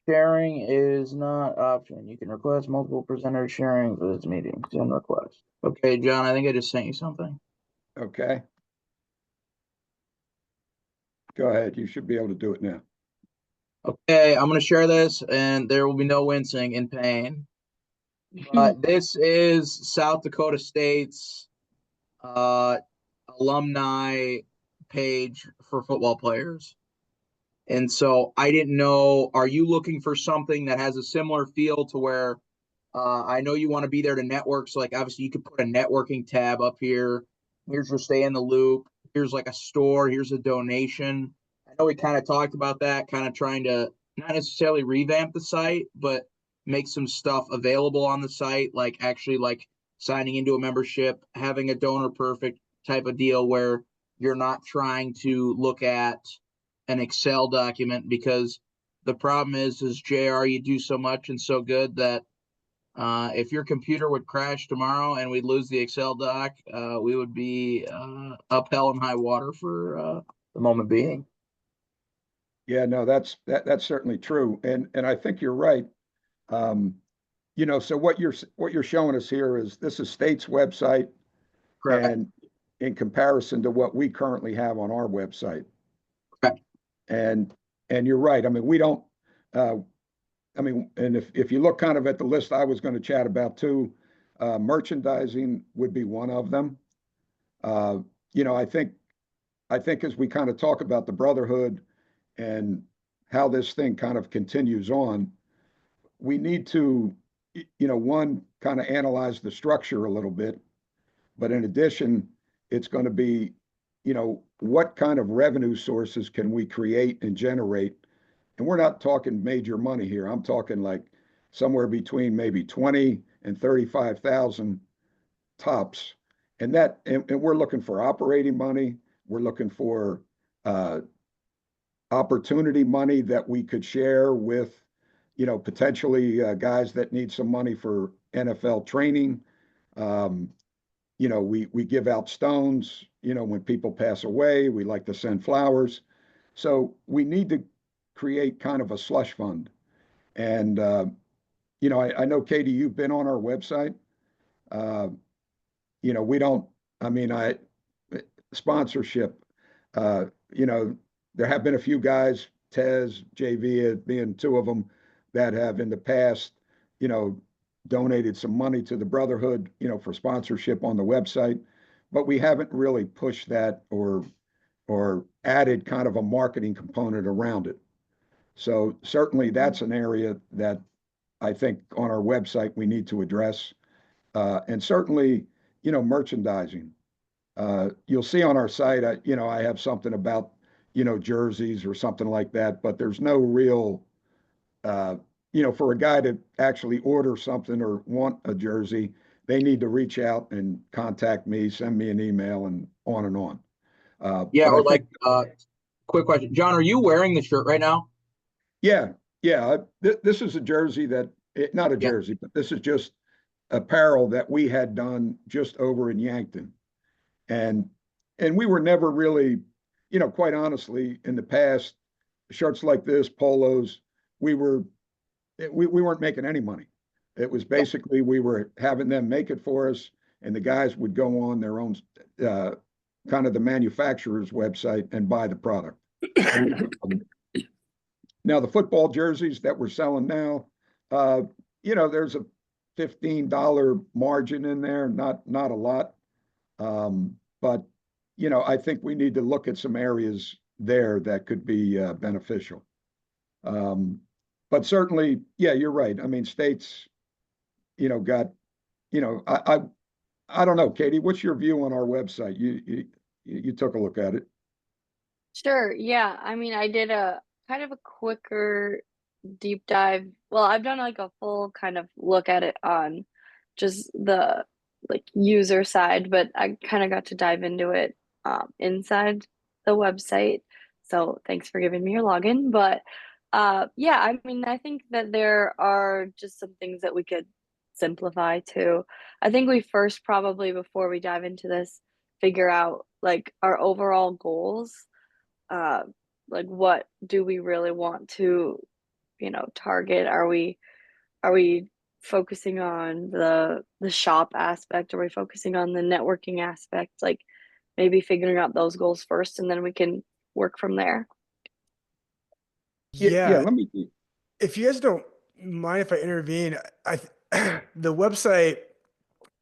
Sharing is not option. You can request multiple presenters sharing for this meeting. Send request. Okay, John, I think I just sent you something. Okay. Go ahead. You should be able to do it now. Okay, I'm going to share this, and there will be no wincing in pain. But this is South Dakota State's uh, alumni page for football players. And so I didn't know, are you looking for something that has a similar feel to where I know you want to be there to network. So, like, obviously, you could put a networking tab up here. Here's your stay in the loop. Here's like a store. Here's a donation. I know we kind of talked about that, kind of trying to not necessarily revamp the site, but make some stuff available on the site, like actually like signing into a membership, having a donor perfect type of deal where you're not trying to look at an Excel document because the problem is JR, you do so much and so good that if your computer would crash tomorrow and we'd lose the Excel doc, we would be up hell and high water for the moment being. Yeah, no, that's certainly true. And I think you're right. Um, so what you're showing us here is this is State's website Correct. and in comparison to what we currently have on our website. Correct. And and you're right. I mean, we don't uh, and if you look kind of at the list I was going to chat about too, merchandising would be one of them. Uh, I think as we kind of talk about the Brotherhood and how this thing kind of continues on, we need to, one, kind of analyze the structure a little bit. But in addition, it's going to be, what kind of revenue sources can we create and generate? And we're not talking major money here. I'm talking like somewhere between maybe 20 and 35,000 tops. And we're looking for operating money. We're looking for uh, opportunity money that we could share with, potentially guys that need some money for NFL training. Um, we give out stones. When people pass away, we like to send flowers. So we need to create kind of a slush fund. And I know Katie, you've been on our website. Uh, we don't. I mean, I sponsorship. Uh, you know, there have been a few guys, Tez, JV, being two of them, that have in the past, you know, donated some money to the Brotherhood, for sponsorship on the website, but we haven't really pushed that or added kind of a marketing component around it. So certainly that's an area that I think on our website we need to address, and certainly, merchandising. You'll see on our site, I have something about, jerseys or something like that, but there's no real, uh, for a guy to actually order something or want a jersey, they need to reach out and contact me, send me an email, and on and on. Yeah, But I or think, like, quick question, John, are you wearing the shirt right now? yeah, yeah, this is a jersey not a Yeah. jersey, but this is just apparel that we had done just over in Yankton. And and we were never really, quite honestly, in the past, shirts like this, polos, we were we weren't making any money. It was Yeah. basically we were having them make it for us, and the guys would go on their own uh, kind of the manufacturer's website and buy the product. Now the football jerseys that we're selling now, uh, there's a $15 margin in there, not a lot. But I think we need to look at some areas there that could be beneficial. Um, but certainly, yeah, you're right. I mean, states, got, you know, I, I, I don't know, Katie, what's your view on our website? You took a look at it. Sure. Yeah. I mean, I did a kind of a quicker deep dive. Well, I've done like a full kind of look at it on just the like user side, but I kind of got to dive into it inside the website. So thanks for giving me your login. But yeah, I mean, I think that there are just some things that we could simplify too. I think we first probably before we dive into this, figure out like our overall goals uh, like what do we really want to, target? Are we focusing on the shop aspect? Are we focusing on the networking aspect? Like maybe figuring out those goals first and then we can work from there. Yeah, Yeah, let me, if you guys don't mind if I intervene, the website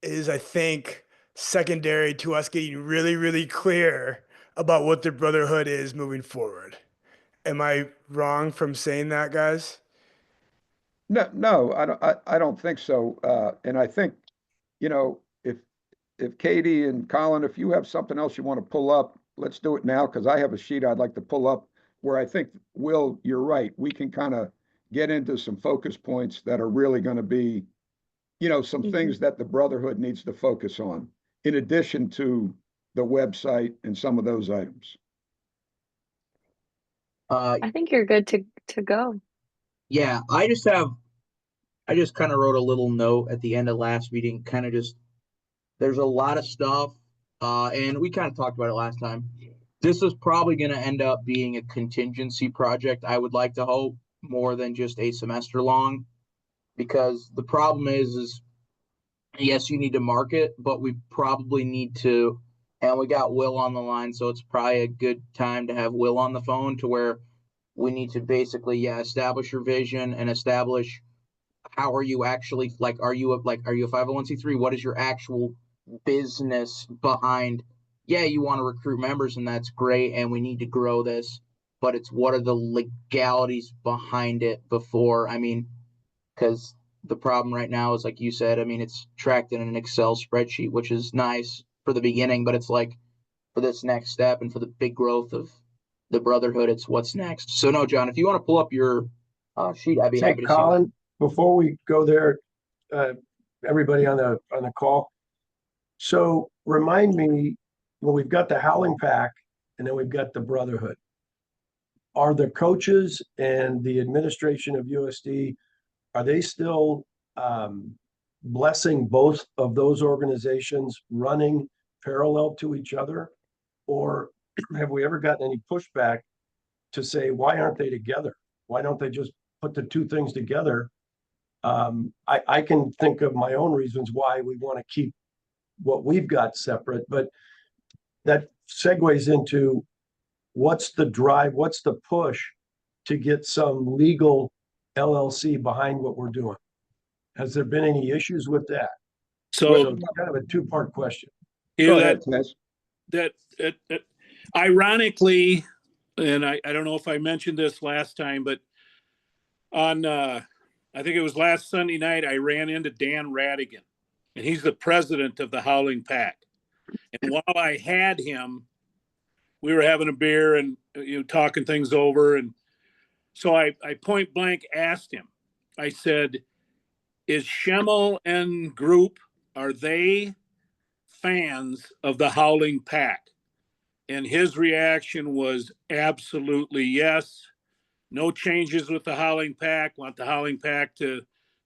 is, I think, secondary to us getting really, really clear about what the Brotherhood is moving forward. Am I wrong from saying that, guys? no, I don't think so. And I think, you know, if Katie and Colin, if you have something else you want to pull up, let's do it now, because I have a sheet I'd like to pull up where I think, Will, you're right. We can kind of get into some focus points that are really going to be, some Mhm. things that the Brotherhood needs to focus on, in addition to the website and some of those items. Uh, I think you're good to go. yeah, I just kind of wrote a little note at the end of last meeting, kind of just there's a lot of stuff, and we kind of talked about it last time. This is probably going to end up being a contingency project. I would like to hope more than just a semester long, because the problem is yes, you need to market, but we probably need to, and we got Will on the line, so it's probably a good time to have Will on the phone to where we need to basically, yeah, establish your vision and establish how are you actually like are you a 501c3? What is your actual business behind? Yeah, you want to recruit members and that's great and we need to grow this, but it's what are the legalities behind it before, I mean, because the problem right now is like you said, I mean, it's tracked in an Excel spreadsheet, which is nice for the beginning, but it's like for this next step and for the big growth of the Brotherhood, it's what's next. So no, John, if you want to pull up your sheet, I'd be Hey, happy to see that. Colin, before we go there, uh, everybody on the call. So remind me, well, we've got the Howling Pack and then we've got the Brotherhood. Are the coaches and the administration of USD, are they still blessing both of those organizations running parallel to each other? Or have we ever gotten any pushback to say, why aren't they together? Why don't they just put the two things together? I can think of my own reasons why we want to keep what we've got separate, but that segues into what's the drive, what's the push to get some legal LLC behind what we're doing? Has there been any issues with that? So So it's kind of a two-part question. Go yeah, ahead, Tess. that ironically, and I don't know if I mentioned this last time, but on I think it was last Sunday night, I ran into Dan Radigan, and he's the president of the Howling Pack. And while I had him, we were having a beer and talking things over, and so I point blank asked him. I said, "Is Schemmel and group, are they fans of the Howling Pack?" And his reaction was absolutely yes. No changes with the Howling Pack. Want the Howling Pack to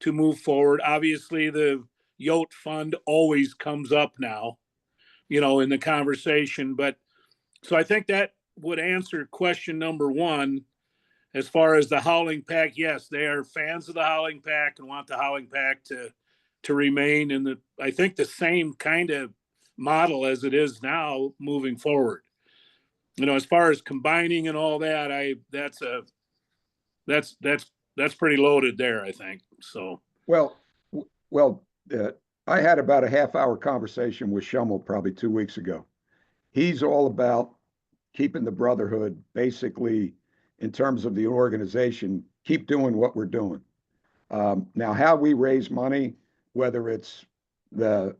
move forward. Obviously, the Yote Fund always comes up now, in the conversation. But so I think that would answer question number one. As far as the Howling Pack, yes, they are fans of the Howling Pack and want the Howling Pack to remain in I think the same kind of model as it is now moving forward. As far as combining and all that, that's pretty loaded there, I think. So Well, well, I had about a half-hour conversation with Schummel probably 2 weeks ago. He's all about keeping the Brotherhood basically in terms of the organization, keep doing what we're doing. Now, how we raise money, whether it's the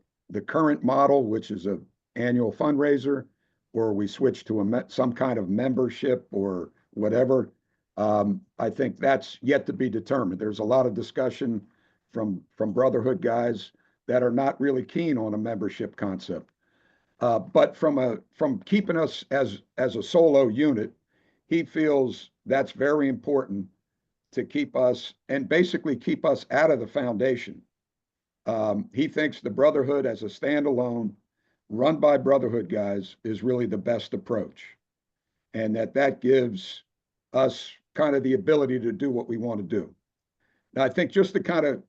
current model, which is a annual fundraiser, or we switch to some kind of membership or whatever, I think that's yet to be determined. There's a lot of discussion from Brotherhood guys that are not really keen on a membership concept. But from keeping us as a solo unit, he feels that's very important to keep us and basically keep us out of the foundation. He thinks the Brotherhood as a standalone, run by Brotherhood guys, is really the best approach, and that gives us kind of the ability to do what we want to do. Now, I think just to kind of,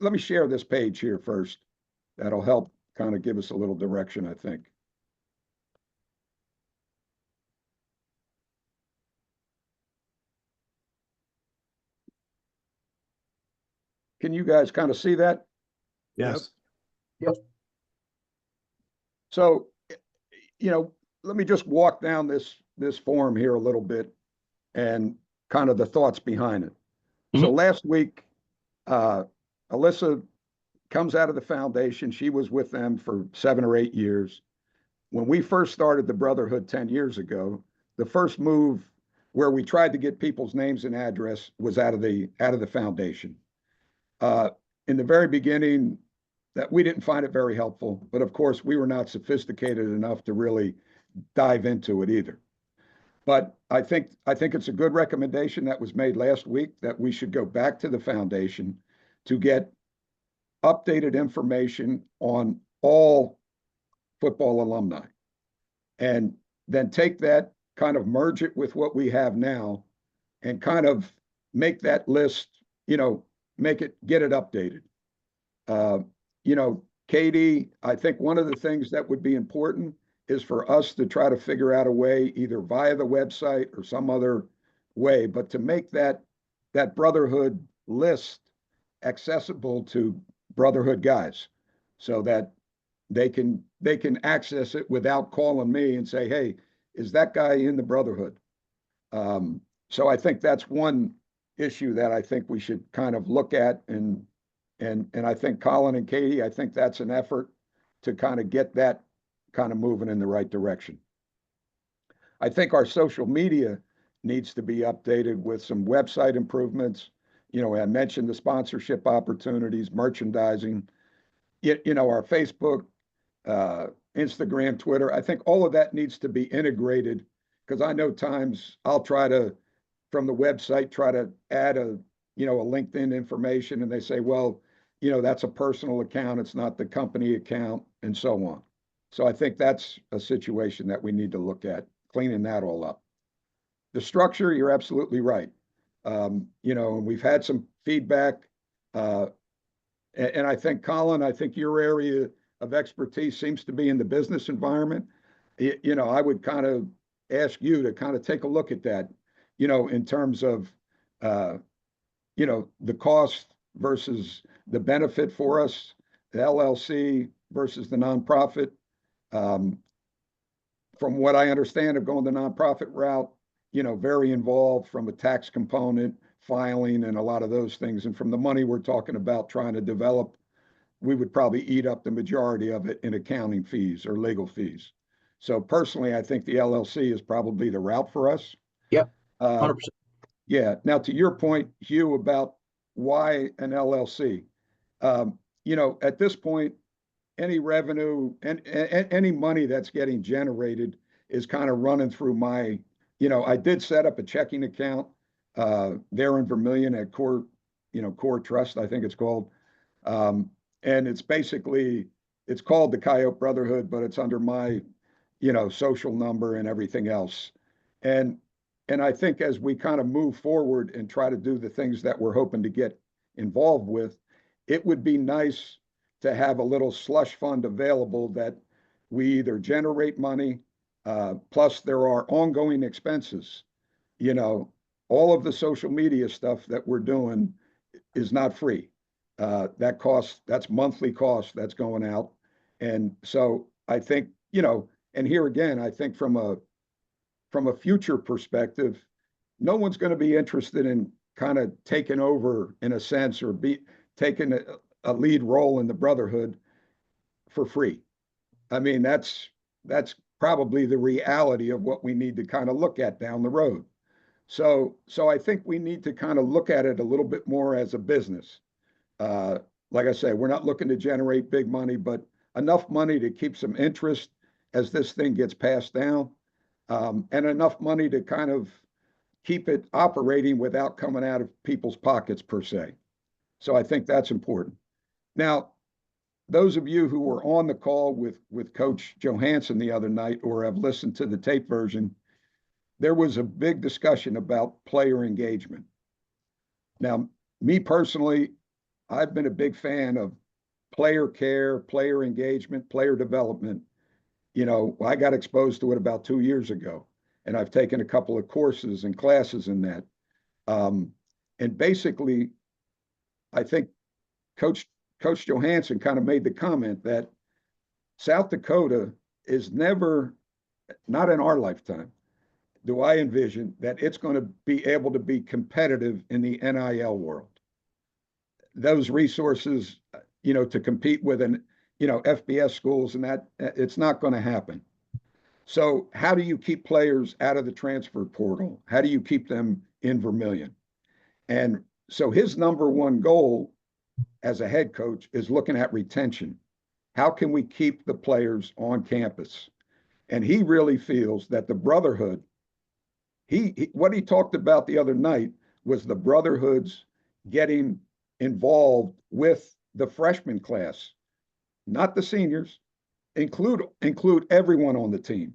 let me share this page here first. That'll help kind of give us a little direction, I think. Can you guys kind of see that? Yes. Yep. So, let me just walk down this form here a little bit and kind of the thoughts behind it. So last week, Alyssa comes out of the foundation. She was with them for 7 or 8 years. When we first started the Brotherhood 10 years ago, the first move where we tried to get people's names and address was out of the foundation. In the very beginning, that we didn't find it very helpful, but of course we were not sophisticated enough to really dive into it either. But I think it's a good recommendation that was made last week that we should go back to the foundation to get updated information on all football alumni, and then take that, kind of merge it with what we have now, and kind of make that list, get it updated. Katie, I think one of the things that would be important is for us to try to figure out a way, either via the website or some other way, but to make that Brotherhood list accessible to Brotherhood guys, so that they can access it without calling me and say, "Hey, is that guy in the Brotherhood?" So I think that's one issue that I think we should kind of look at, and I think Colin and Katie, I think that's an effort to kind of get that kind of moving in the right direction. I think our social media needs to be updated with some website improvements. I mentioned the sponsorship opportunities, merchandising, our Facebook, Instagram, Twitter. I think all of that needs to be integrated, because I know times I'll try to, from the website, try to add a LinkedIn information, and they say, well, that's a personal account, it's not the company account, and so on. So I think that's a situation that we need to look at, cleaning that all up. The structure, you're absolutely right. And we've had some feedback, and I think, Colin, I think your area of expertise seems to be in the business environment. I would kind of ask you to kind of take a look at that, in terms of, the cost versus the benefit for us, the LLC versus the nonprofit. From what I understand of going the nonprofit route, very involved from a tax component, filing, and a lot of those things. And from the money we're talking about trying to develop, we would probably eat up the majority of it in accounting fees or legal fees. So personally, I think the LLC is probably the route for us. Yep, 100%. Yeah. Now, to your point, Hugh, about why an LLC, at this point, any revenue and any money that's getting generated is kind of running through my, I did set up a checking account there in Vermilion at Core Trust, I think it's called. And it's called the Coyote Brotherhood, but it's under my, social number and everything else. And I think as we kind of move forward and try to do the things that we're hoping to get involved with, it would be nice to have a little slush fund available that we either generate money, plus there are ongoing expenses. All of the social media stuff that we're doing is not free. That's monthly cost that's going out. And so I think, and here again, I think from a future perspective, no one's going to be interested in kind of taking over, in a sense, or taking a lead role in the Brotherhood for free. I mean, that's probably the reality of what we need to kind of look at down the road. So I think we need to kind of look at it a little bit more as a business. Like I say, we're not looking to generate big money, but enough money to keep some interest as this thing gets passed down, and enough money to kind of keep it operating without coming out of people's pockets per se. So I think that's important. Now, those of you who were on the call with Coach Johansson the other night, or have listened to the tape version, there was a big discussion about player engagement. Now, me personally, I've been a big fan of player care, player engagement, player development. You know, I got exposed to it about 2 years ago, and I've taken a couple of courses and classes in that. Um, and basically, I think Coach Coach Johansson kind of made the comment that South Dakota is never, not in our lifetime, do I envision that it's going to be able to be competitive in the NIL world. Those resources, you know, to compete with an, you know, FBS schools and that, it's not going to happen. So how do you keep players out of the transfer portal? How do you keep them in Vermilion? And so his number one goal as a head coach is looking at retention. How can we keep the players on campus? And he really feels that the Brotherhood, what he talked about the other night was the Brotherhoods getting involved with the freshman class, not the seniors, include everyone on the team.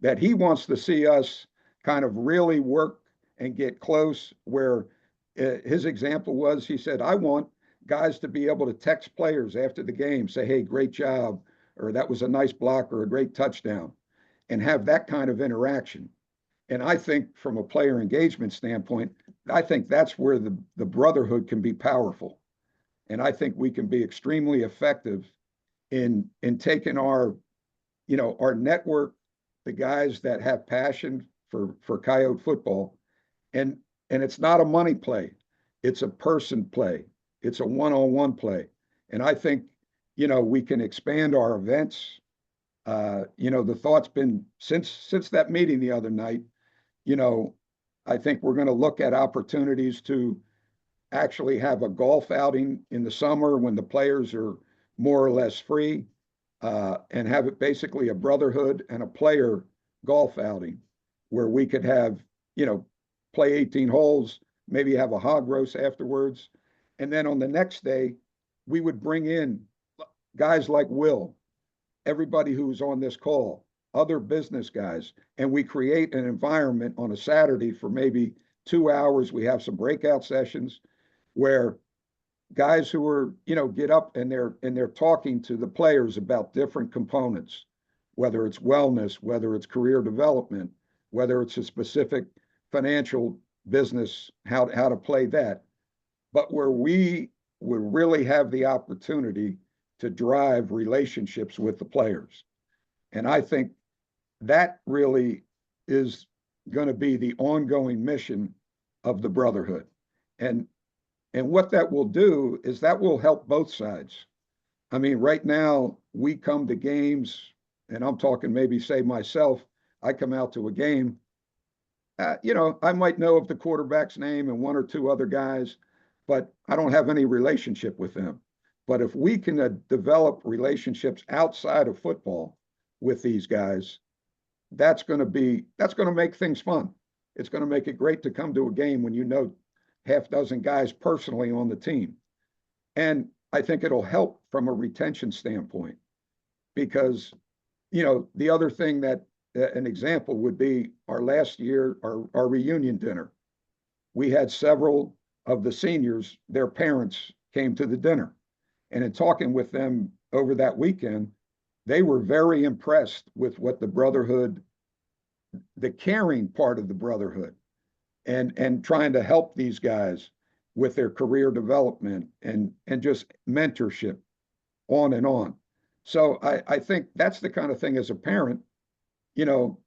That he wants to see us kind of really work and get close. Where his example was, he said, I want guys to be able to text players after the game, say, hey, great job, or that was a nice block or a great touchdown, and have that kind of interaction. And I think from a player engagement standpoint, I think that's where the Brotherhood can be powerful. And I think we can be extremely effective in taking our, you know, our network, the guys that have passion for Coyote football, and it's not a money play, it's a person play, it's a one-on-one play. And I think, you know, we can expand our events. You know, the thought's been since that meeting the other night, you know, I think we're going to look at opportunities to actually have a golf outing in the summer when the players are more or less free, and have it basically a Brotherhood and a player golf outing where we could have, you know, play 18 holes, maybe have a hog roast afterwards. And then on the next day, we would bring in guys like Will, everybody who's on this call, other business guys, and we create an environment on a Saturday for maybe 2 hours. We have some breakout sessions where guys who are, you know, get up and they're talking to the players about different components, whether it's wellness, whether it's career development, whether it's a specific financial business, how to play that, but where we would really have the opportunity to drive relationships with the players. And I think that really is going to be the ongoing mission of the Brotherhood. And what that will do is that will help both sides. I mean, right now we come to games, and I'm talking maybe say myself, I come out to a game. You know, I might know of the quarterback's name and one or two other guys, but I don't have any relationship with them. But if we can develop relationships outside of football with these guys, that's going to make things fun. It's going to make it great to come to a game when you know half dozen guys personally on the team. And I think it'll help from a retention standpoint because, you know, the other thing that an example would be our last year, our reunion dinner. We had several of the seniors, their parents came to the dinner. And in talking with them over that weekend, they were very impressed with what the Brotherhood, the caring part of the Brotherhood, and trying to help these guys with their career development and just mentorship on and on. So I think that's the kind of thing as a parent, you know,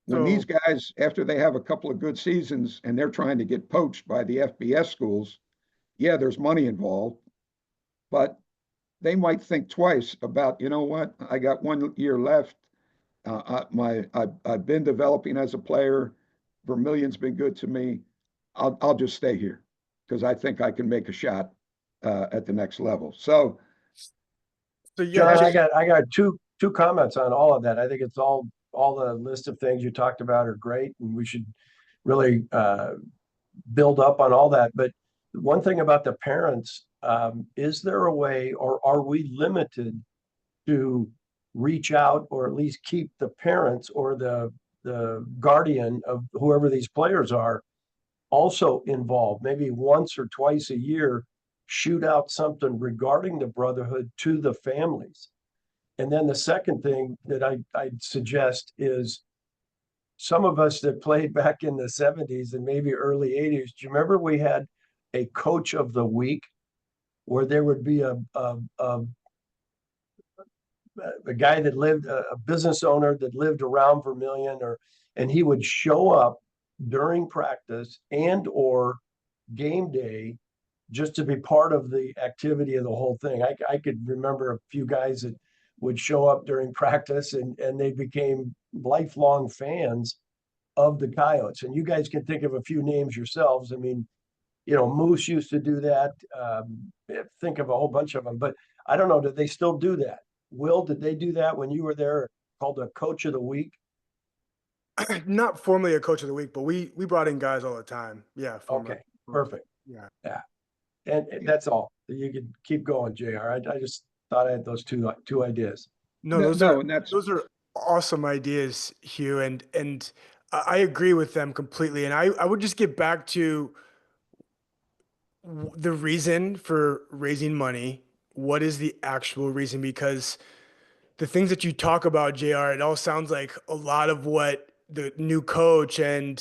when these guys, after they have a couple of good seasons and they're trying to get poached by the FBS schools, yeah, there's money involved, but they might think twice about, you know what, I got 1 year left. I've been developing as a player. Vermilion's been good to me. I'll just stay here because I think I can make a shot at the next level. So John, I got two comments on all of that. I think it's all the list of things you talked about are great, and we should really build up on all that. But one thing about the parents, is there a way, or are we limited to reach out or at least keep the parents or the the guardian of whoever these players are also involved, maybe once or twice a year, shoot out something regarding the Brotherhood to the families. And then the second thing that I'd suggest is some of us that played back in the 70s and maybe early 80s, do you remember we had a coach of the week where there would be a guy that lived, a business owner that lived around Vermillion, and he would show up during practice and or game day just to be part of the activity of the whole thing. I could remember a few guys that would show up during practice and they became lifelong fans of the Coyotes. And you guys can think of a few names yourselves. I mean, Moose used to do that. Think of a whole bunch of them, but I don't know. Did they still do that? Will, did they do that when you were there, called a coach of the week? Not formally a coach of the week, but we brought in guys all the time. Yeah. Okay, perfect. Yeah. And that's all. You could keep going, JR. I just thought I had those two ideas. No, and that's those are awesome ideas, Hugh, and I agree with them completely. And I would just get back to the reason for raising money. What is the actual reason? Because the things that you talk about, JR, it all sounds like a lot of what the new coach and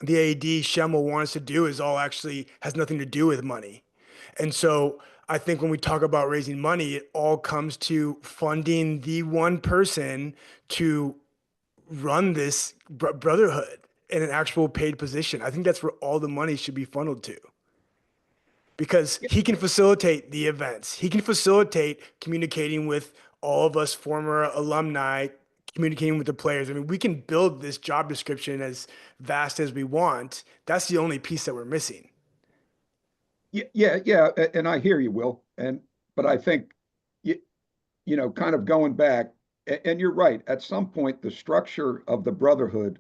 the AD Schemmel wants to do is all actually has nothing to do with money. And so I think when we talk about raising money, it all comes to funding the one person to run this brotherhood in an actual paid position. I think that's where all the money should be funneled to. Because he can facilitate the events. He can facilitate communicating with all of us former alumni, communicating with the players. I mean, we can build this job description as vast as we want. That's the only piece that we're missing. yeah, and I hear you, Will, but I think kind of going back, and you're right. At some point, the structure of the Brotherhood,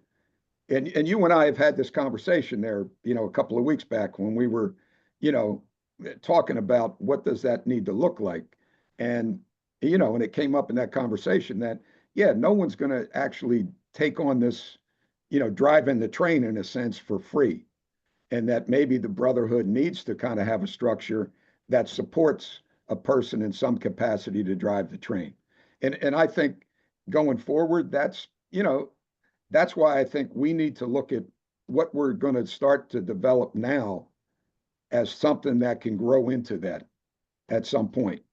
and you and I have had this conversation there, a couple of weeks back when we were, you know, talking about what does that need to look like, and and it came up in that conversation that no one's going to actually take on this, driving the train in a sense for free, and that maybe the Brotherhood needs to kind of have a structure that supports a person in some capacity to drive the train. And I think going forward, that's why I think we need to look at what we're going to start to develop now as something that can grow into that at some point,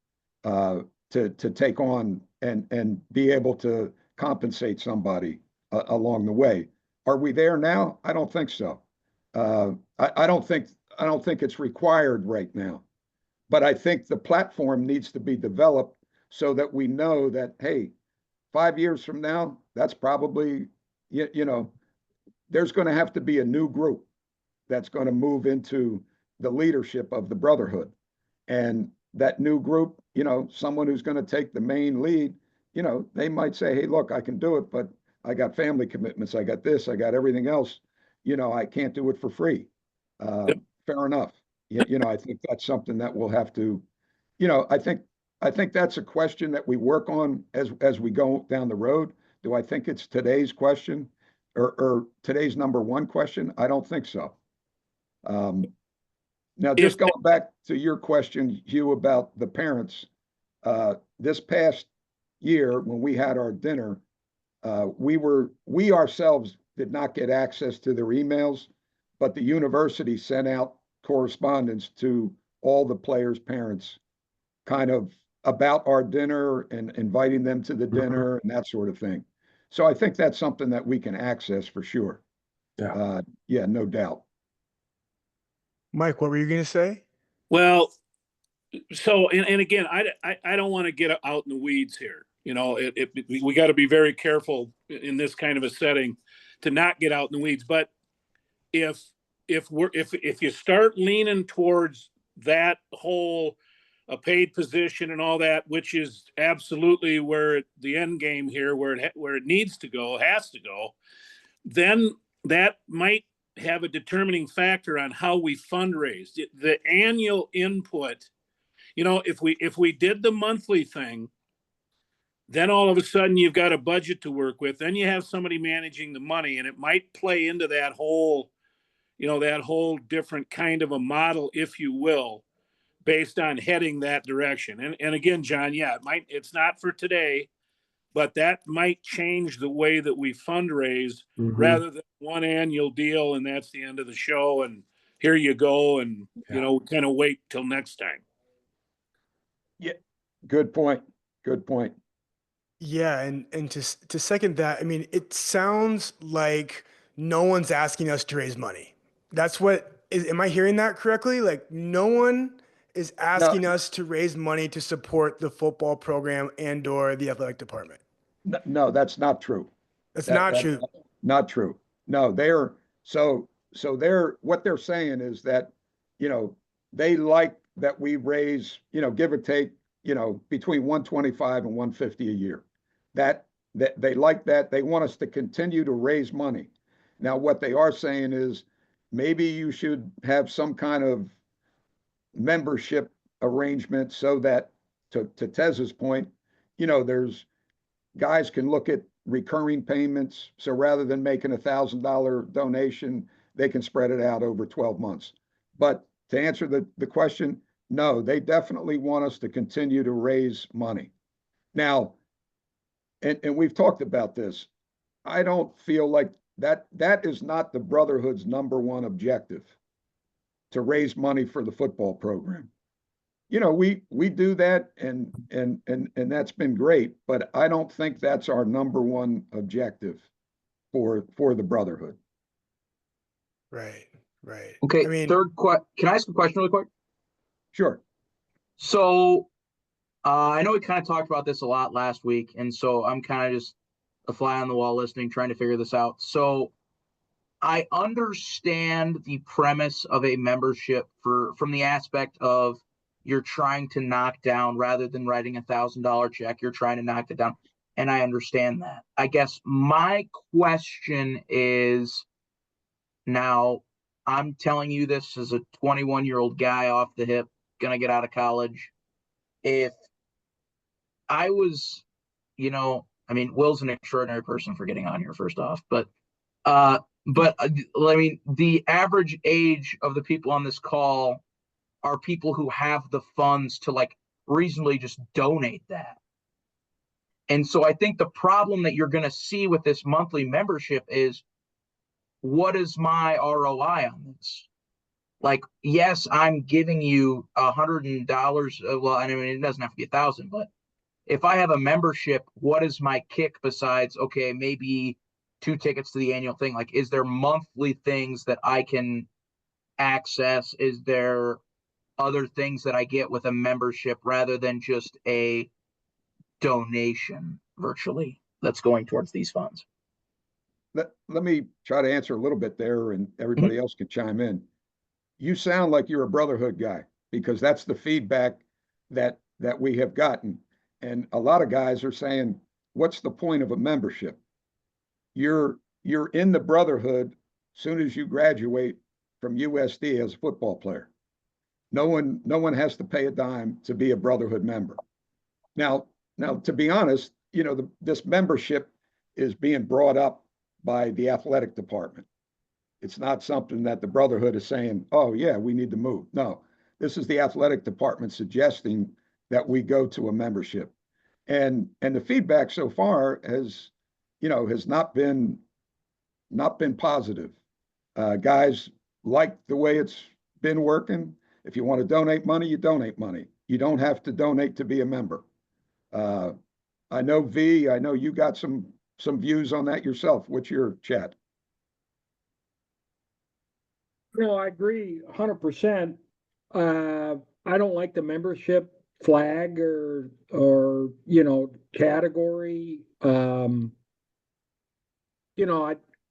to take on and be able to compensate somebody along the way. Are we there now? I don't think so. I don't think it's required right now, but I think the platform needs to be developed so that we know that, hey, 5 years from now, that's probably, there's going to have to be a new group that's going to move into the leadership of the Brotherhood. And that new group, someone who's going to take the main lead, they might say, hey, look, I can do it, but I got family commitments. I got this, I got everything else. I can't do it for free. Fair enough. I think that's something that we'll have to, I think that's a question that we work on as we go down the road. Do I think it's today's question or today's number one question? I don't think so. Now, just going back to your question, Hugh, about the parents, this past year when we had our dinner, we ourselves did not get access to their emails, but the university sent out correspondence to all the players' parents, kind of about our dinner and inviting them to the dinner and that sort of thing. So I think that's something that we can access for sure. Yeah, no doubt. Mike, what were you going to say? Well, so, and again, I don't want to get out in the weeds here. We got to be very careful in this kind of a setting to not get out in the weeds. But if you start leaning towards that whole a paid position and all that, which is absolutely where the end game here, where it needs to go, has to go, then that might have a determining factor on how we fundraise. The annual input, if we did the monthly thing, then all of a sudden you've got a budget to work with. Then you have somebody managing the money, and it might play into that whole, that whole different kind of a model, if you will, based on heading that direction. And again, John, yeah, it's not for today, but that might change the way that we fundraise rather than one annual deal and that's the end of the show and here you go and kind of wait till next time. Yeah, good point. Good point. Yeah, and to second that, I mean, it sounds like no one's asking us to raise money. That's what is, am I hearing that correctly? Like no one is asking us to raise money to support the football program and or the athletic department. No, that's not true. That's not That's true. not true. No, they're what they're saying is that, they like that we raise, give or take, between 125 and 150 a year. That they like that. They want us to continue to raise money. Now, what they are saying is maybe you should have some kind of membership arrangement so that, to Tez's point, there's guys can look at recurring payments. So rather than making $1,000 donation, they can spread it out over 12 months. But to answer the question, no, they definitely want us to continue to raise money. Now, and we've talked about this. I don't feel like that is not the Brotherhood's number one objective, to raise money for the football program. We do that and that's been great, but I don't think that's our number one objective for the Brotherhood. Right. Okay, I mean, can I ask a question really quick? Sure. So I know we kind of talked about this a lot last week, and so I'm kind of just a fly on the wall listening, trying to figure this out. So I understand the premise of a membership from the aspect of you're trying to knock down, rather than writing $1,000 check, you're trying to knock it down. And I understand that. I guess my question is, now I'm telling you this as a 21-year-old guy off the hip, gonna get out of college. If I was, I mean, Will's an extraordinary person for getting on here, first off, but I mean, the average age of the people on this call are people who have the funds to like reasonably just donate that. And so I think the problem that you're going to see with this monthly membership is, what is my ROI on this? Like, yes, I'm giving you $100. Well, I mean, it doesn't have to be 1,000, but if I have a membership, what is my kick besides, okay, maybe 2 tickets to the annual thing? Like, is there monthly things that I can access? Is there other things that I get with a membership rather than just a donation virtually that's going towards these funds? Let me try to answer a little bit there, and everybody else can chime in. You sound like you're a Brotherhood guy, because that's the feedback that we have gotten. And a lot of guys are saying, what's the point of a membership? You're in the Brotherhood soon as you graduate from USD as a football player. No one has to pay a dime to be a Brotherhood member. Now, to be honest, this membership is being brought up by the athletic department. It's not something that the Brotherhood is saying, oh yeah, we need to move. No, this is the athletic department suggesting that we go to a membership. And the feedback so far has not been positive. Guys like the way it's been working. If you want to donate money, you donate money. You don't have to donate to be a member. I know I know you got some views on that yourself. What's your chat? No, I agree 100%. I don't like the membership flag or category.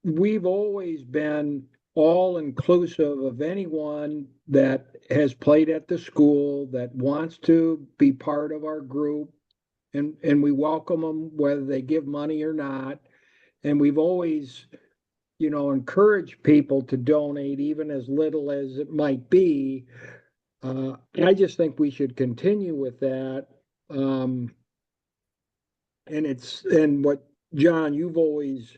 We've always been all inclusive of anyone that has played at the school that wants to be part of our group, and we welcome them whether they give money or not. And we've always encourage people to donate, even as little as it might be. I just think we should continue with that. and what, John, you've always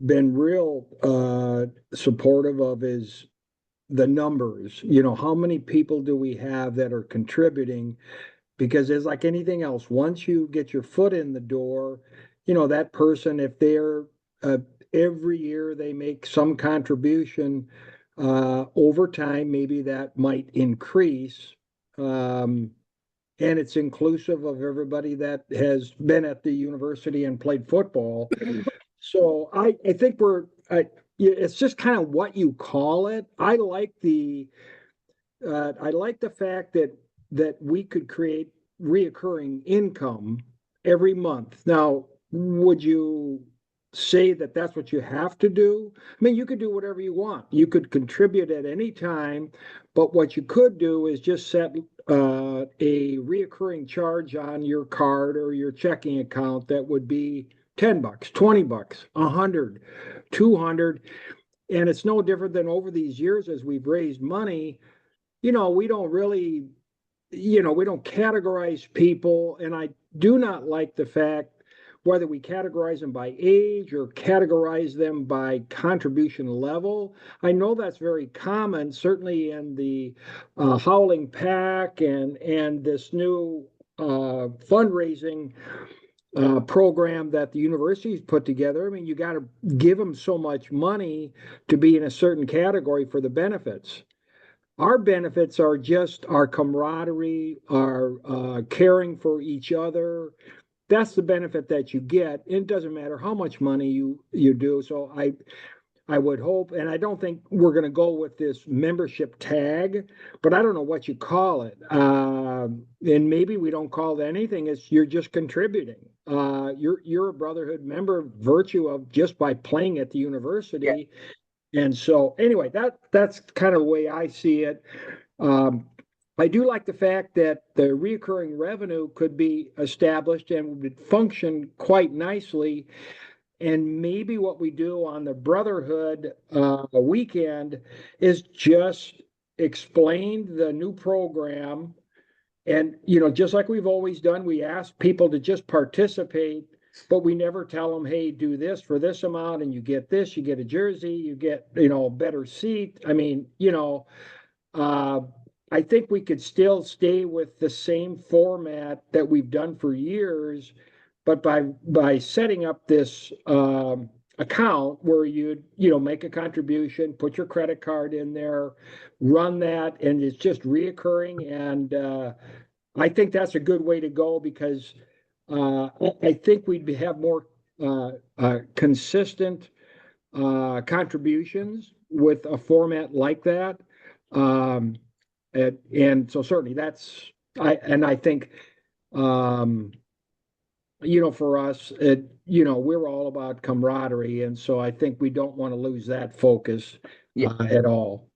been real supportive of is the numbers. How many people do we have that are contributing? Because it's like anything else, once you get your foot in the door, that person, if they're uh, every year they make some contribution, over time, maybe that might increase. Um, and it's inclusive of everybody that has been at the university and played football. So I think it's just kind of what you call it. I like the fact that we could create reoccurring income every month. Now, would you say that that's what you have to do? I mean, you could do whatever you want. You could contribute at any time, but what you could do is just set a reoccurring charge on your card or your checking account that would be $10, $20, 100, 200. And it's no different than over these years as we've raised money, we don't really, we don't categorize people. And I do not like the fact whether we categorize them by age or categorize them by contribution level. I know that's very common, certainly in the Howling Pack and this new fundraising program that the universities put together. I mean, you got to give them so much money to be in a certain category for the benefits. Our benefits are just our camaraderie, our caring for each other. That's the benefit that you get. It doesn't matter how much money you do. So I would hope, and I don't think we're going to go with this membership tag, but I don't know what you call it. And maybe we don't call it anything. It's you're just contributing. You're a Brotherhood member virtue of just by playing at the university. And so anyway, that's kind of the way I see it. Um, I do like the fact that the recurring revenue could be established and would function quite nicely. And maybe what we do on the Brotherhood weekend is just explain the new program. And, just like we've always done, we ask people to just participate, but we never tell them, hey, do this for this amount and you get this, you get a jersey, you get, a better seat. I mean, uh, I think we could still stay with the same format that we've done for years, but by setting up this account where you make a contribution, put your credit card in there, run that, and it's just reoccurring. And I think that's a good way to go because I think we'd have more consistent contributions with a format like that. Um, and so certainly I think, um, for us, we're all about camaraderie. And so I think we don't want to lose that focus at all.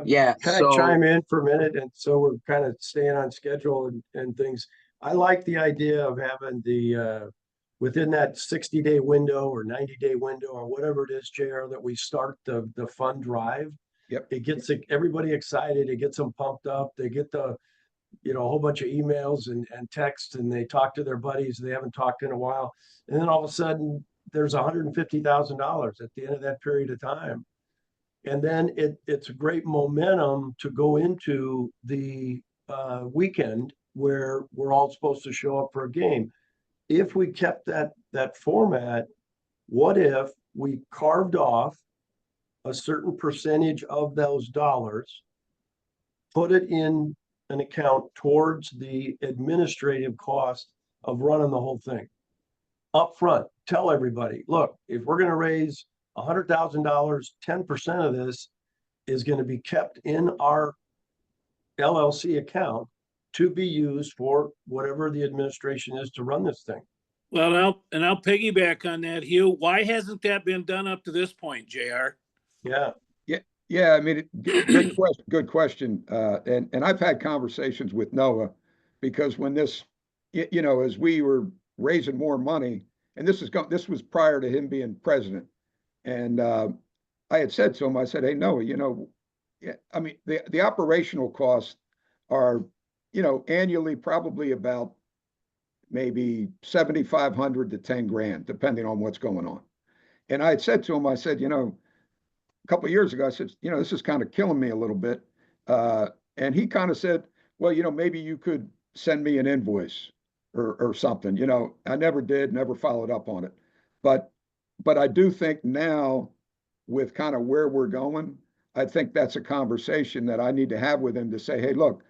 Yeah. Can I chime in for a minute? And so we're kind of staying on schedule and things. I like the idea of having within that 60-day window or 90-day window or whatever it is, JR, that we start the fund drive. Yep. It gets everybody excited. It gets them pumped up. They get a whole bunch of emails and texts, and they talk to their buddies they haven't talked in a while. And then all of a sudden there's $150,000 at the end of that period of time. And then it's a great momentum to go into the weekend where we're all supposed to show up for a game. If we kept that format, what if we carved off a certain percentage of those dollars, put it in an account towards the administrative cost of running the whole thing up front? Tell everybody, look, if we're going to raise $100,000, 10% of this is going to be kept in our LLC account to be used for whatever the administration is to run this thing. Well, I'll piggyback on that, Hugh. Why hasn't that been done up to this point, JR? Yeah. Yeah. I mean, good question. Good question. And I've had conversations with Noah because when this, as we were raising more money, and this was prior to him being president, and I had said to him, I said, hey, Noah, yeah, I mean, the operational costs are, annually probably about maybe 7,500 to 10 grand, depending on what's going on. And I had said to him, I said, a couple of years ago, I said, this is kind of killing me a little bit. And he kind of said, well, maybe you could send me an invoice or something. I never did, never followed up on it. But I do think now, with kind of where we're going, I think that's a conversation that I need to have with him to say, hey, look,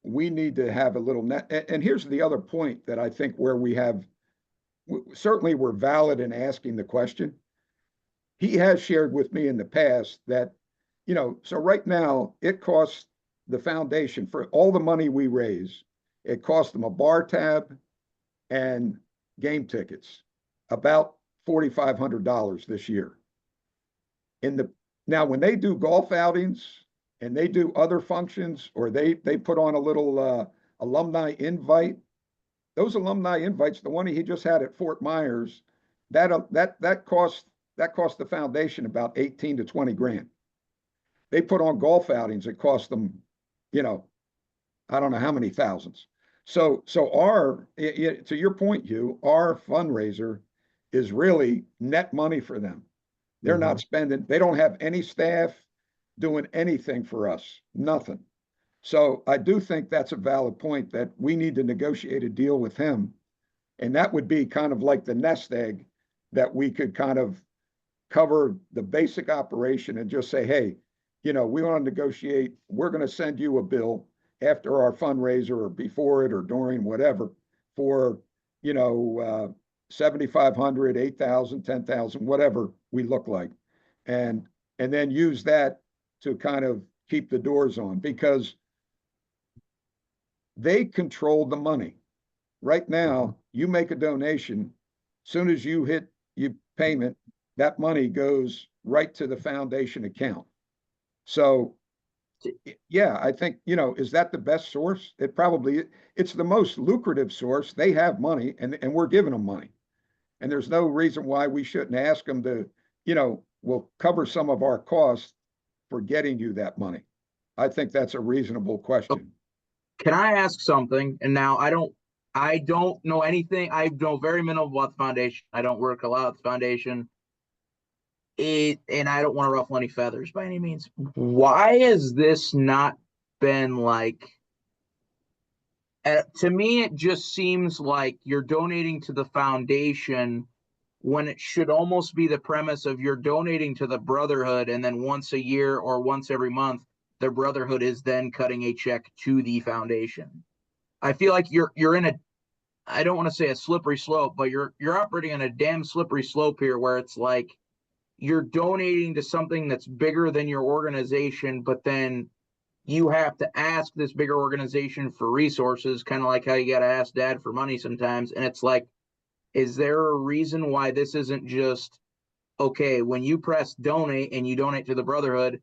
we need to have a little net. And here's the other point that I think where we have, certainly we're valid in asking the question. He has shared with me in the past that, so right now it costs the foundation for all the money we raise, it costs them a bar tab and game tickets, about $4,500 this year. Now, when they do golf outings and they do other functions, or they put on a little alumni invite, those alumni invites, the one he just had at Fort Myers, that cost the foundation about 18 to 20 grand. They put on golf outings, it cost them, I don't know how many thousands. So to your point, Hugh, our fundraiser is really net money for them. They're not spending, they don't have any staff doing anything for us, nothing. So I do think that's a valid point, that we need to negotiate a deal with him. And that would be kind of like the nest egg, that we could kind of cover the basic operation and just say, hey, we want to negotiate, we're going to send you a bill after our fundraiser or before it or during, whatever, for, 7,500, 8,000, 10,000, whatever we look like. And then use that to kind of keep the doors on, because they control the money. Right now, you make a donation, soon as you hit your payment, that money goes right to the foundation account. So yeah, I think, is that the best source? It's the most lucrative source. They have money, and we're giving them money. And there's no reason why we shouldn't ask them to, we'll cover some of our costs for getting you that money. I think that's a reasonable question. Can I ask something? And now I don't know anything. I know very minimal about the foundation. I don't work a lot at the foundation. And I don't want to ruffle any feathers by any means. Why has this not been like, to me, it just seems like you're donating to the foundation when it should almost be the premise of you're donating to the Brotherhood, and then once a year or once every month, the Brotherhood is then cutting a check to the foundation. I feel like you're in a, I don't want to say a slippery slope, but you're operating on a damn slippery slope here, where it's like you're donating to something that's bigger than your organization, but then you have to ask this bigger organization for resources, kind of like how you got to ask dad for money sometimes. And it's like, is there a reason why this isn't just, okay, when you press donate and you donate to the Brotherhood,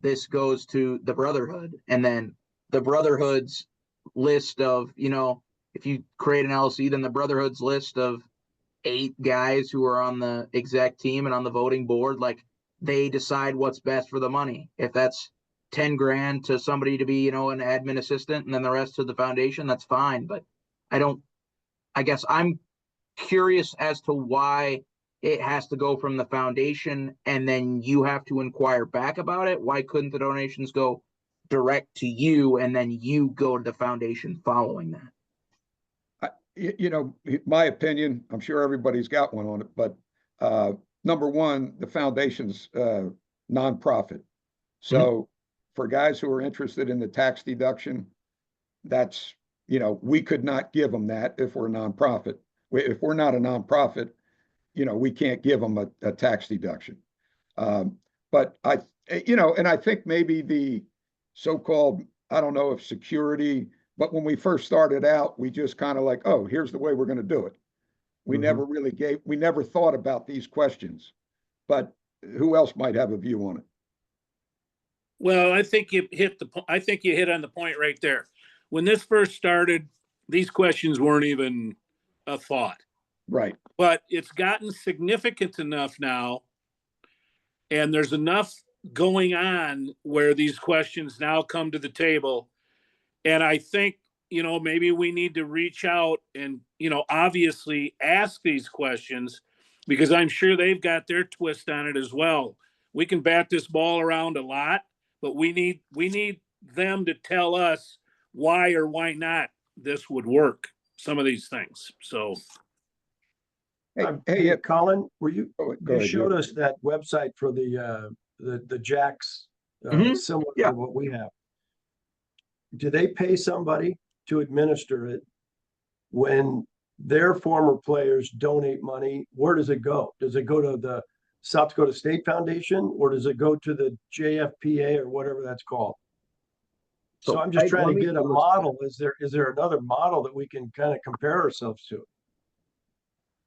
this goes to the Brotherhood, and then the Brotherhood's list of, if you create an LLC, then the Brotherhood's list of 8 guys who are on the exec team and on the voting board, like, they decide what's best for the money. If that's 10 grand to somebody to be, an admin assistant, and then the rest to the foundation, that's fine. But I guess I'm curious as to why it has to go from the foundation and then you have to inquire back about it. Why couldn't the donations go direct to you and then you go to the foundation following that? My opinion, I'm sure everybody's got one on it, but number one, the foundation's nonprofit. So for guys who are interested in the tax deduction, that's, we could not give them that if we're a nonprofit. If we're not a nonprofit, we can't give them a tax deduction. But and I think maybe the so-called, I don't know if security, but when we first started out, we just kind of like, oh, here's the way we're going to do it. We never thought about these questions, but who else might have a view on it? Well, I think you hit on the point right there. When this first started, these questions weren't even a thought. Right. But it's gotten significant enough now, and there's enough going on where these questions now come to the table. And I think maybe we need to reach out and, obviously ask these questions, because I'm sure they've got their twist on it as well. We can bat this ball around a lot, but we need them to tell us why or why not this would work, some of these things. So Hey, Colin, were you go you ahead, showed Joe. us that website for the jacks similar Yeah. to what we have. Do they pay somebody to administer it when their former players donate money? Where does it go? Does it go to the South Dakota State Foundation, or does it go to the JFPA or whatever that's called? So I'm just trying to get a model. Is there another model that we can kind of compare ourselves to?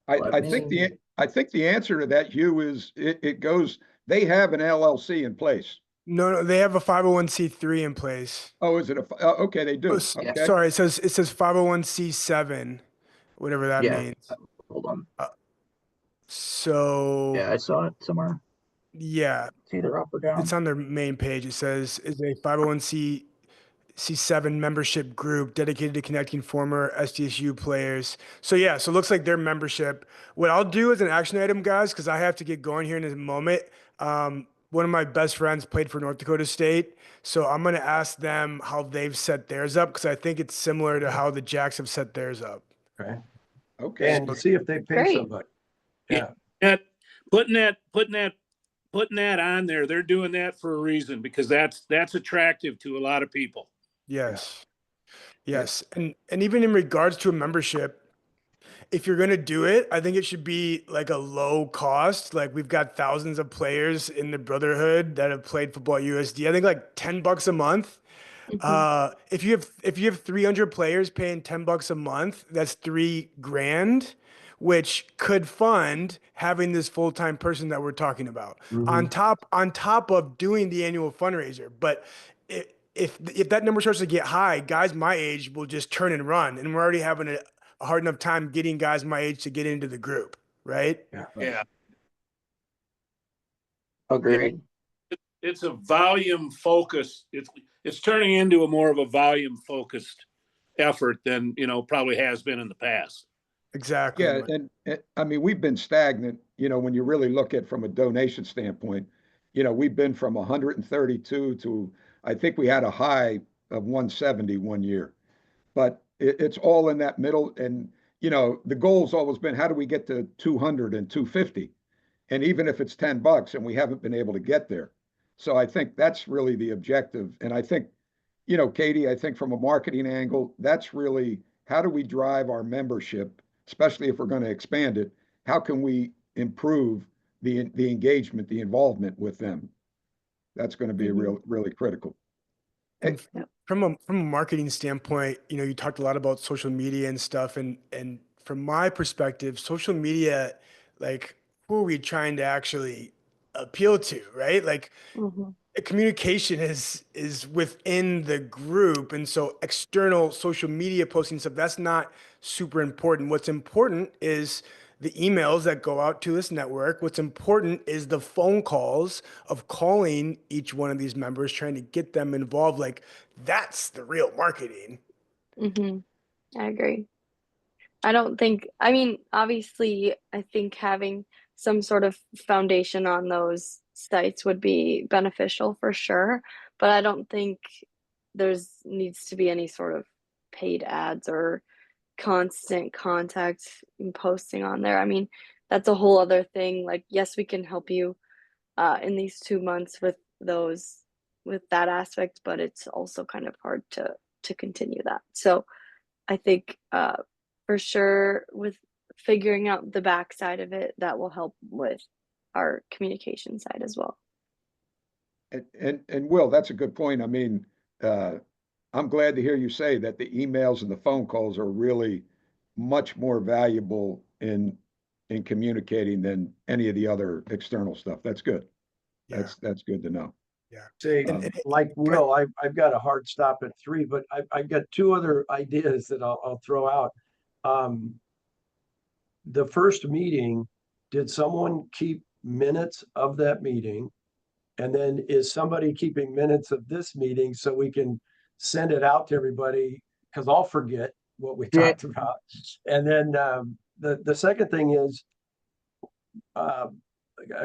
I think the answer to that, Hugh, is it goes. They have an LLC in place. No, they have a 501c3 in place. Oh, is it okay? They do. Oh, Okay. sorry, it says 501c7, whatever that Yeah. means. Hold on. So Yeah, I saw it somewhere. yeah, It's either up or down. it's on their main page. It says is a 501c7 membership group dedicated to connecting former SDSU players. So yeah, so it looks like their membership. What I'll do as an action item, guys, because I have to get going here in a moment. One of my best friends played for North Dakota State, so I'm gonna ask them how they've set theirs up, because I think it's similar to how the Jacks have set theirs up. Okay. Okay. And see if they pay Great. somebody. Yeah. putting that on there, they're doing that for a reason, because that's attractive to a lot of people. Yes. Yes. And even in regards to a membership, if you're going to do it, I think it should be like a low cost. Like we've got thousands of players in the Brotherhood that have played football at USD. I think like $10 a month. If you have 300 players paying $10 a month, that's $3,000, which could fund having this full-time person that we're talking about on top of doing the annual fundraiser. But if that number starts to get high, guys my age will just turn and run, and we're already having a hard enough time getting guys my age to get into the group, right? Yeah. Agreed. It's a volume focused. It's turning into a more of a volume focused effort than, probably has been in the past. Exactly. Yeah, and I mean, we've been stagnant, when you really look at from a donation standpoint. We've been from 132 to, I think we had a high of 170 one year, but it's all in that middle. And, the goal's always been, how do we get to 200 and 250? And even if it's $10, and we haven't been able to get there. So I think that's really the objective. And I think, Katie, I think from a marketing angle, that's really, how do we drive our membership, especially if we're going to expand it? How can we improve the engagement, the involvement with them? That's going to be really critical. And from a marketing standpoint, you talked a lot about social media and stuff, and from my perspective, social media, like, who are we trying to actually appeal to, right? Like, communication is within the group, and so external social media posting stuff, that's not super important. What's important is the emails that go out to this network. What's important is the phone calls of calling each one of these members, trying to get them involved. Like, that's the real marketing. I agree. Obviously, I think having some sort of foundation on those sites would be beneficial for sure, but I don't think needs to be any sort of paid ads or constant contact and posting on there. That's a whole other thing. Like, yes, we can help you in these 2 months with that aspect, but it's also kind of hard to continue that. So I think for sure with figuring out the backside of it, that will help with our communication side as well. And Will, that's a good point. I mean, I'm glad to hear you say that the emails and the phone calls are really much more valuable in communicating than any of the other external stuff. That's good. Yeah. That's good to know. Yeah. Say, like Will, I've got a hard stop at 3, but I've got 2 other ideas that I'll throw out. The first meeting, did someone keep minutes of that meeting? And then is somebody keeping minutes of this meeting so we can send it out to everybody because I'll forget what we Yeah. talked about. And then the second thing is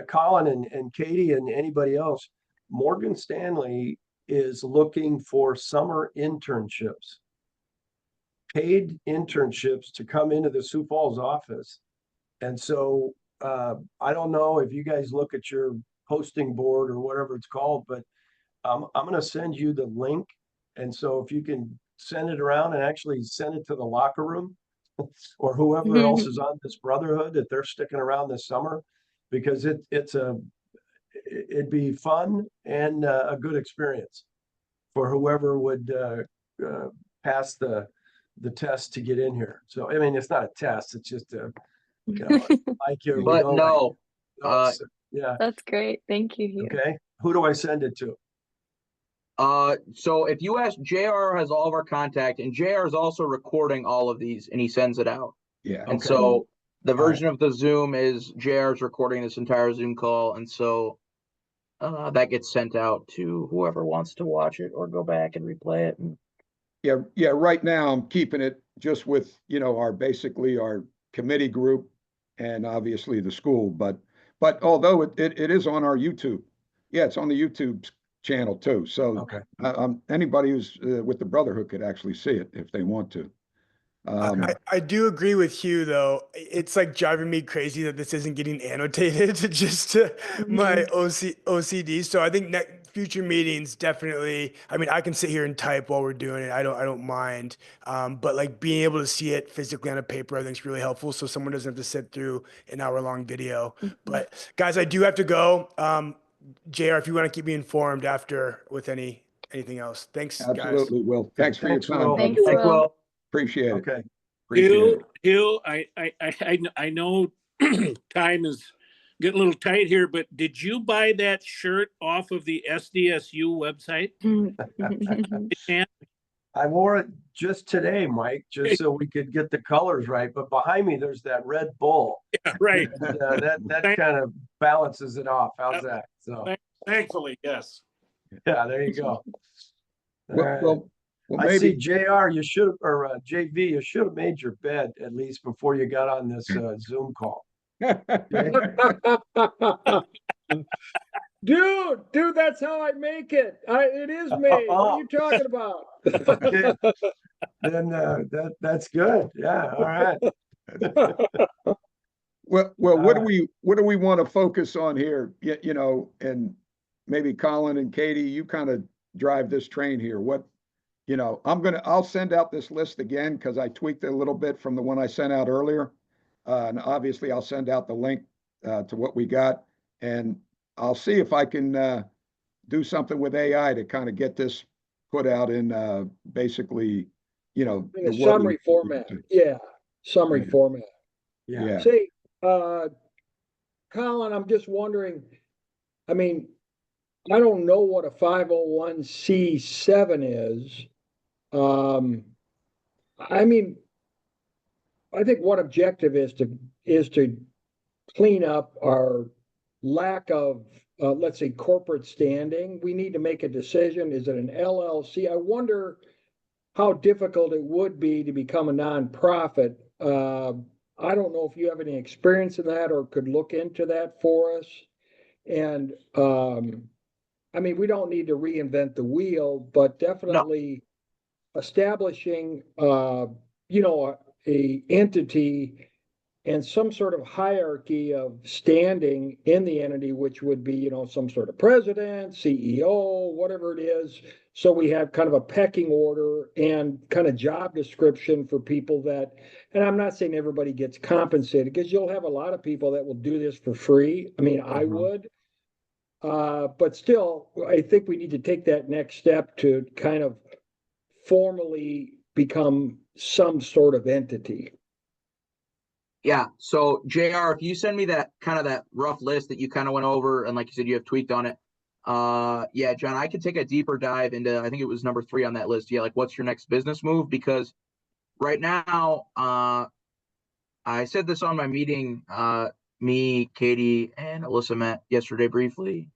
Colin and Katie and anybody else, Morgan Stanley is looking for summer internships, paid internships to come into the Sioux Falls office. And so I don't know if you guys look at your posting board or whatever it's called, but I'm going to send you the link. And so if you can send it around and actually send it to the locker room or whoever else is on this Brotherhood that they're sticking around this summer, because it'd be fun and a good experience for whoever would pass the test to get in here. So, I mean, it's not a test. It's just like you or we But don't no, like it. Yeah. That's great. Thank you, Hugh. Okay. Who do I send it to? so if you ask, JR has all of our contact, and JR is also recording all of these, and he sends it out. Yeah. And Okay. so the version of the Zoom is JR's recording this entire Zoom call, and so that gets sent out to whoever wants to watch it or go back and replay it. And Yeah. Right now, I'm keeping it just with, basically our committee group and obviously the school. But although it is on our YouTube, yeah, it's on the YouTube channel too. So Okay. anybody who's with the Brotherhood could actually see it if they want to. I do agree with Hugh, though. It's like driving me crazy that this isn't getting annotated just to my OCD. So I think future meetings definitely. I mean, I can sit here and type while we're doing it. I don't mind. But like being able to see it physically on a paper, I think is really helpful. So someone doesn't have to sit through an hour-long video. But guys, I do have to go. JR, if you want to keep me informed after with anything else. Thanks, guys. Absolutely, Will. Thanks for your Thanks, time. Will. brother. Thanks, thanks, Will. Will. Appreciate it. Okay. Appreciate it. Hill, I know time is getting a little tight here, but did you buy that shirt off of the SDSU website? I wore it just today, Mike, just so we could get the colors right. But behind me, there's that Red Bull. Yeah, right. And, that kind of balances it off. How's that? So Thankfully, yes. yeah, there you go. Well, I see maybe JR, you should have, or JV, you should have made your bed at least before you got on this Zoom call. Dude, that's how I make it. It is me. What are you talking about? Okay. Then that's good. Yeah. All right. Well, what do we want to focus on here? And maybe Colin and Katie, you kind of drive this train here. I'll send out this list again because I tweaked it a little bit from the one I sent out earlier. And obviously I'll send out the link to what we got, and I'll see if I can do something with AI to kind of get this put out in basically, In a summary format. Yeah. Summary format. Yeah. See, Colin, I'm just wondering, I mean, I don't know what a 501c7 is. I mean, I think one objective is to clean up our lack of, let's say, corporate standing. We need to make a decision. Is it an LLC? I wonder how difficult it would be to become a nonprofit. I don't know if you have any experience in that or could look into that for us. And I mean, we don't need to reinvent the wheel, but definitely establishing, a entity and some sort of hierarchy of standing in the entity, which would be, some sort of president, CEO, whatever it is. So we have kind of a pecking order and kind of job description for people that, and I'm not saying everybody gets compensated, because you'll have a lot of people that will do this for free. I mean, I would. But still, I think we need to take that next step to kind of formally become some sort of entity. Yeah. So JR, if you send me that rough list that you kind of went over, and like you said, you have tweaked on it. Yeah, John, I could take a deeper dive into, I think it was number 3 on that list. Yeah. Like, what's your next business move? Because right now, I said this on my meeting, me, Katie, and Alyssa met yesterday briefly.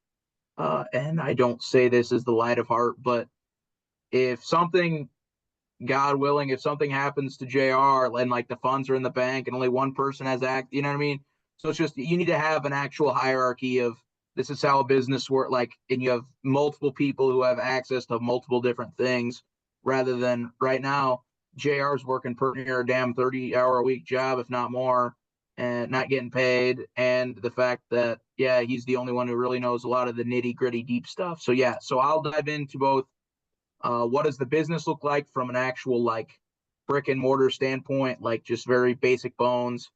And I don't say this as the light of heart, but if something God willing, if something happens to JR and like the funds are in the bank and only one person has you know what I mean? So it's just, you need to have an actual hierarchy of this is how a business works, like, and you have multiple people who have access to multiple different things rather than right now, JR's working pretty near a damn 30-hour-a-week job, if not more, and not getting paid. And the fact that, yeah, he's the only one who really knows a lot of the nitty gritty deep stuff. So yeah, so I'll dive into both what does the business look like from an actual like brick and mortar standpoint, like just very basic bones.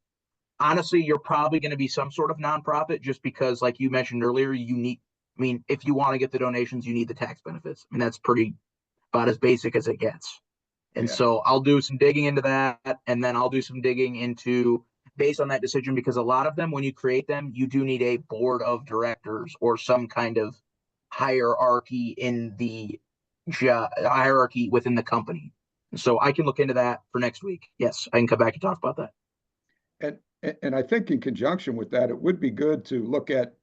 Honestly, you're probably going to be some sort of nonprofit just because, like you mentioned earlier, you need, I mean, if you want to get the donations, you need the tax benefits. I mean, that's pretty about as basic as it gets. And Yeah. so I'll do some digging into that, and then I'll do some digging into based on that decision, because a lot of them, when you create them, you do need a board of directors or some kind of hierarchy in the hierarchy within the company. So I can look into that for next week. Yes, I can come back and talk about that. And I think in conjunction with that, it would be good to look at,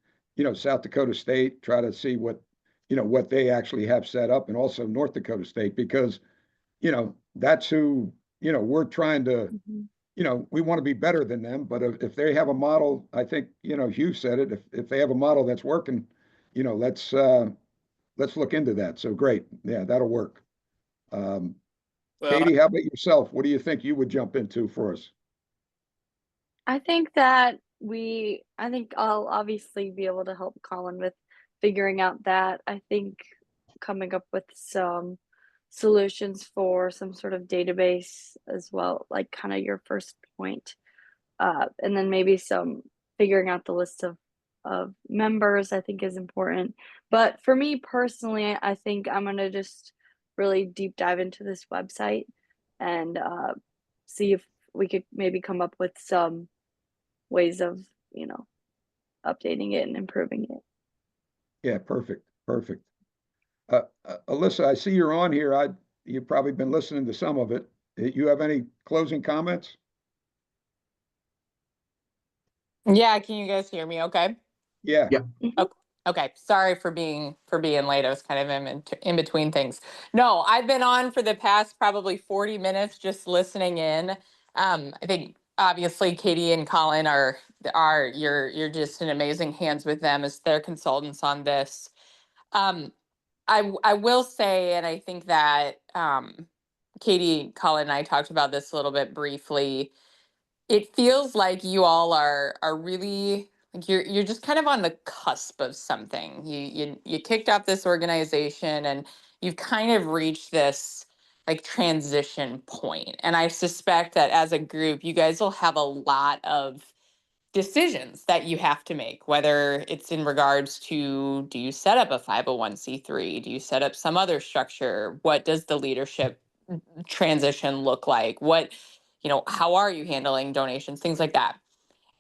South Dakota State, try to see what, what they actually have set up, and also North Dakota State, because, that's who, we're trying to, we want to be better than them. But if they have a model, I think, Hugh said it, if they have a model that's working, let's look into that. So great. Yeah, that'll work. Well, Katie, how about yourself? What do you think you would jump into for us? I think I'll obviously be able to help Colin with figuring out that. I think coming up with some solutions for some sort of database as well, like kind of your first point. And then maybe some figuring out the list of members I think is important. But for me personally, I think I'm gonna just really deep dive into this website and see if we could maybe come up with some ways of, updating it and improving it. Yeah, perfect, perfect. Alyssa, I see you're on here. You've probably been listening to some of it. You have any closing comments? Yeah, can you guys hear me okay? Yeah. Yeah. Okay, sorry for being late. I was kind of in between things. No, I've been on for the past probably 40 minutes just listening in. I think obviously Katie and Colin are you're just in amazing hands with them as their consultants on this. I will say, and I think that Katie, Colin, and I talked about this a little bit briefly. It feels like you all are really like you're just kind of on the cusp of something. You kicked off this organization and you've kind of reached this like transition point. And I suspect that as a group, you guys will have a lot of decisions that you have to make, whether it's in regards to do you set up a 501c3? Do you set up some other structure? What does the leadership transition look like? How are you handling donations, things like that.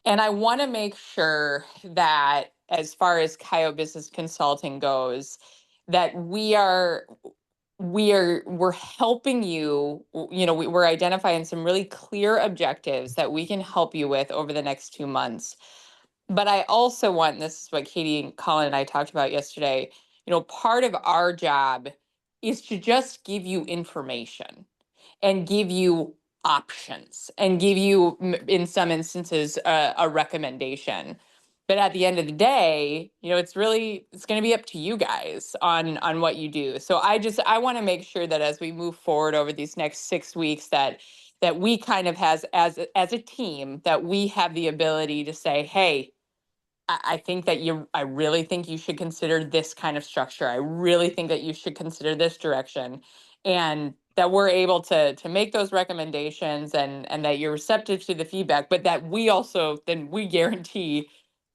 And I want to make sure that as far as Coyote Business Consulting goes, that we're helping you, we're identifying some really clear objectives that we can help you with over the next 2 months. But I also want, and this is what Katie and Colin and I talked about yesterday, part of our job is to just give you information and give you options and give you, in some instances, a recommendation. But at the end of the day, it's going to be up to you guys on what you do. So I want to make sure that as we move forward over these next 6 weeks, that we kind of as a team, that we have the ability to say, hey, I think that I really think you should consider this kind of structure. I really think that you should consider this direction, and that we're able to make those recommendations, and that you're receptive to the feedback, but that we also then we guarantee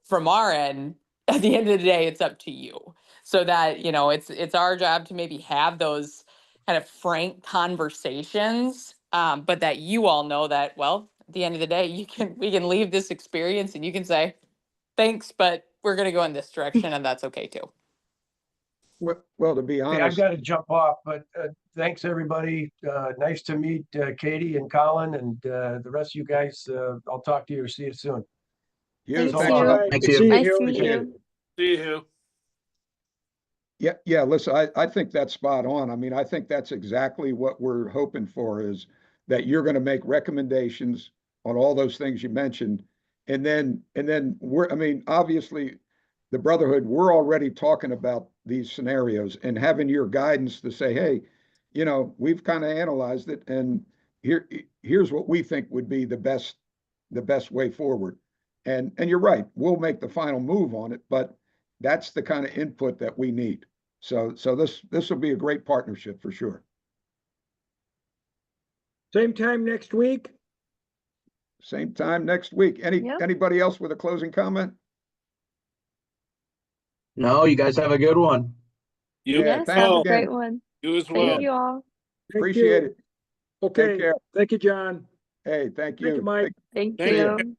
from our end, at the end of the day, it's up to you. So that, it's our job to maybe have those kind of frank conversations, but that you all know that, well, at the end of the day, we can leave this experience and you can say, thanks, but we're going to go in this direction, and that's okay too. Well, to be Hey, I've honest, got to jump off, but thanks everybody. Nice to meet Katie and Colin and the rest of you guys. I'll talk to you or see you soon. you, Thanks, thanks a you. lot. Right. Thanks, Good you. seeing Nice you. to meet Appreciate you. it. see you. Yeah, listen, I think that's spot on. I mean, I think that's exactly what we're hoping for, is that you're going to make recommendations on all those things you mentioned. And then I mean, obviously, the Brotherhood, we're already talking about these scenarios and having your guidance to say, hey, we've kind of analyzed it, and here's what we think would be the best way forward. And you're right, we'll make the final move on it, but that's the kind of input that we need. So this will be a great partnership for sure. Same time next week? Same time next week. Yep. Anybody else with a closing comment? No, you guys have a good one. You, Yeah, Yes, thanks have a again. great one. you as Thank well. you all. Thank Appreciate you. it. Okay, care. thank you, John. Hey, thank Thank you, you. Mike. Thank Thank you. you.